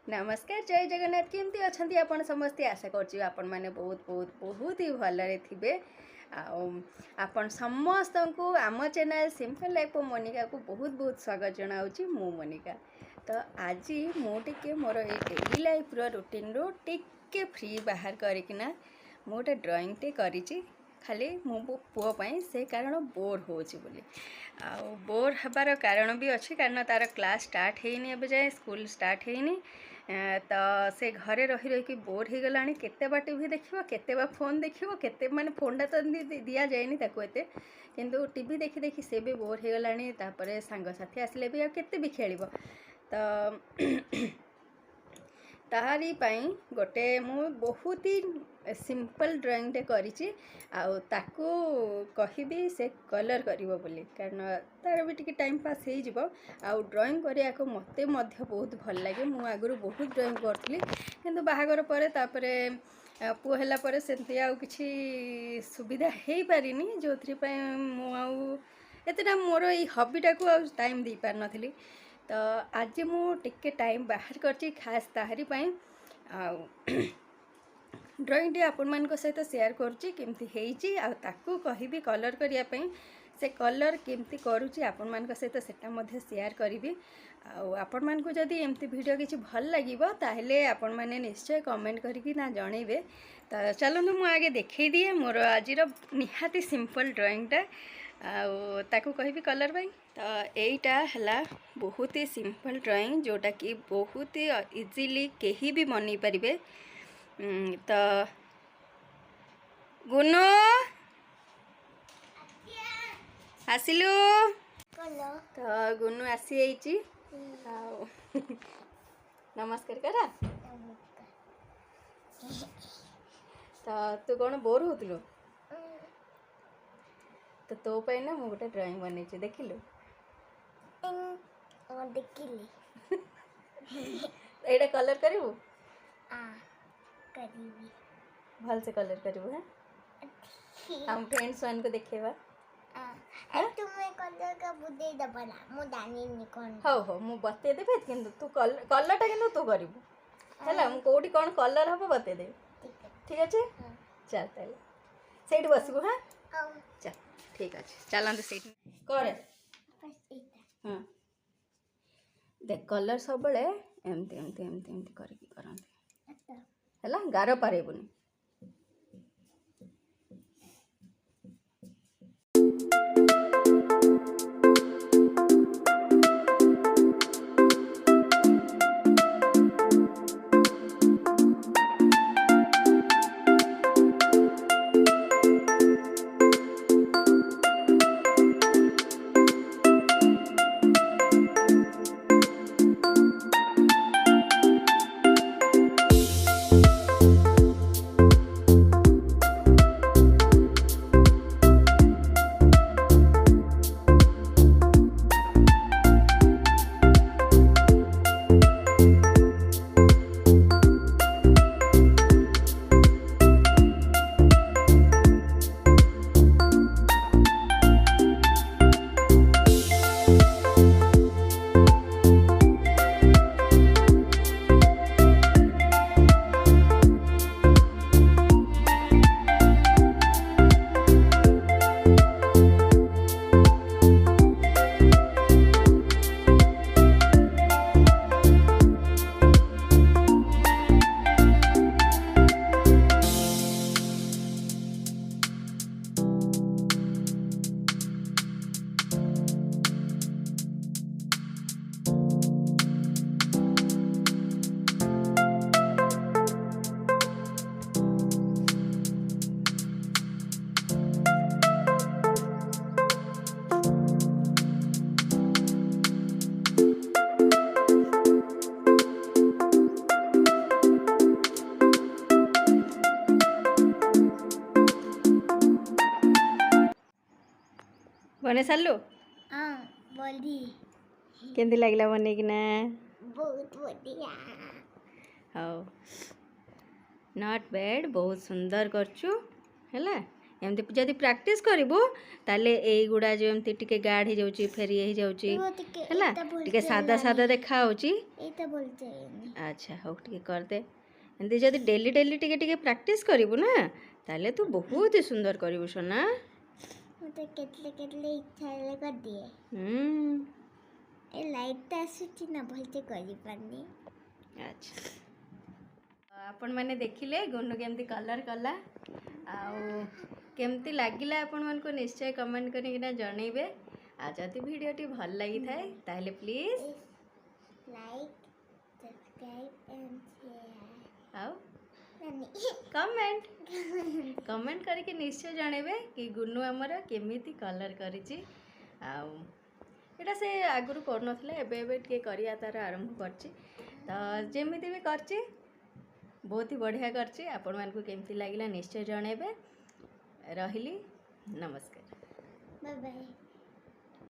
नमस्कार जय जगन्नाथ केमती अच्छा आपण समस्ते आशा कर आपण मैंने बहुत बहुत बहुत ही भलरे थे आपण समस्त को आम channel simple life of Monika को बहुत बहुत स्वागत जनाऊँगी मु मोनिका। तो आज मुझे मोर ये डेली लाइफ रूटीन रो टिके फ्री बाहर करकिना मुझे ड्राइंग टे करी खाली मो पुओ से कारण बोर हो बोर हबार कारण भी अच्छी कारण तार क्लास स्टार्ट होनी एवं जाए स्कूल स्टार्ट होनी तो से घरे रही रही बोर हो गला केते बा टीवी देखियो केते बा फोन देखियो केते माने फोनटा तो दि जाएनि ताको एते किंतु टीवी देखी देखी से भी बोर हो गला तापर सांग साथी आसिले भी केते भी खेलिबो तो ताहारी पाई गोटे मु बहुत ही सिंपल ड्राइंग टे करिछि ताकू कहिबी से कलर करिवो बोली कारण तार भी टिके टाइम पास हो जिवो ड्राइंग करिया को मते मध्य बहुत भल लागे। मु आगुरु बहुत ड्राइंग करथली किंतु बाहागर परे तापरे पुओ हला परे सेंती आ किछि सुविधा हेई पारिनी जोथि पय मु आ एतेटा मोर ई हॉबीटा को टाइम दे पार नथली। तो आज मु टिके टाइम बाहर करछि खास ताहारी पाई ड्राइंग टी आपण मान सहित शेयर करुच्ची केमती हेइची आ ताकू कहिबी कलर करिया पई से कलर केमती करुच्ची आपण मान सहित सेटा मध्ये शेयर करिवि आपण मान को जदी एमती वीडियो किछि भल लागिवो ताहले आपण माने निश्चय कमेंट करके ना जणैबे। तो चलनु मु आगे देखै दिए मोर आजिर निहाती सिंपल ड्राइंगटा ताकू कहिबी कलर भाई। तो एटा हला बहुत ही सिंपल ड्राइंग जोटा कि बहुत ही इजीली केही भी बनै परिबे। तो गुनु आसिलु तो गुनु आसी आइची नमस्कार करा। तो तू कौन बोर होतलु तो तो पे ना मु गोटे ड्राइंग बनै देखिलु देखिली एटा कलर करिवु करीबी भल से कलर करिवु है हम फ्रेंड्स वन को देखेबा तुम्हें कलर का बुद्धि दबला मु जानी नि कोन हो मु बते देबे किंतु तू कलरटा किंतु तू करिवु हैला मु कोठी कोन कलर हबो बते दे ठीक अछि चल ताले सेठ बसबु हां चल ठीक अछि चलंद सेठ करे हां देख कलर सब बळे एमती एमती एमती एमती करके करंती हैला गारो पारेबुनी। बने सारलु हां बोली केंदी लागला बने कि ना बहुत बढ़िया हो नॉट बैड बहुत सुंदर करछु हैला एमती जदि प्रैक्टिस करिबो ताले एई गुडा जो एमती टिके गाढ़ हो जाउची फेर ये हो जाउची हैला टिके सादा सादा देखा होची एटा बोलते नहीं अच्छा हो टिके कर दे एमती जदि डेली डेली टिके टिके प्रैक्टिस करिबो ना ताले तू बहुत ही सुंदर करिबो सोना मते केतले केतले इच्छा ले कर दिए ए लाइट आसुची ना भलते करि पानी अच्छा आपण माने देखिले गुन्नू केमती कलर कला आउ केमती लागिला आपण मन को निश्चय कमेंट करिकिना जणैबे आ जदि वीडियोटी भल लगी थाए ताहले please like subscribe and share आउ नानी कमेंट कमेंट करके निश्चय जणैबे कि गुन्नू हमर केमिति कलर करिछि आउ एटा से आगुरु करनथले एबे एबे टिके करिया तार आरंभ करछि तो जेमिति भी करछि बहुत ही बढ़िया करछि आपण मानकु केमती लागिला निश्चय जणैबे रहिली नमस्कार बाय बाय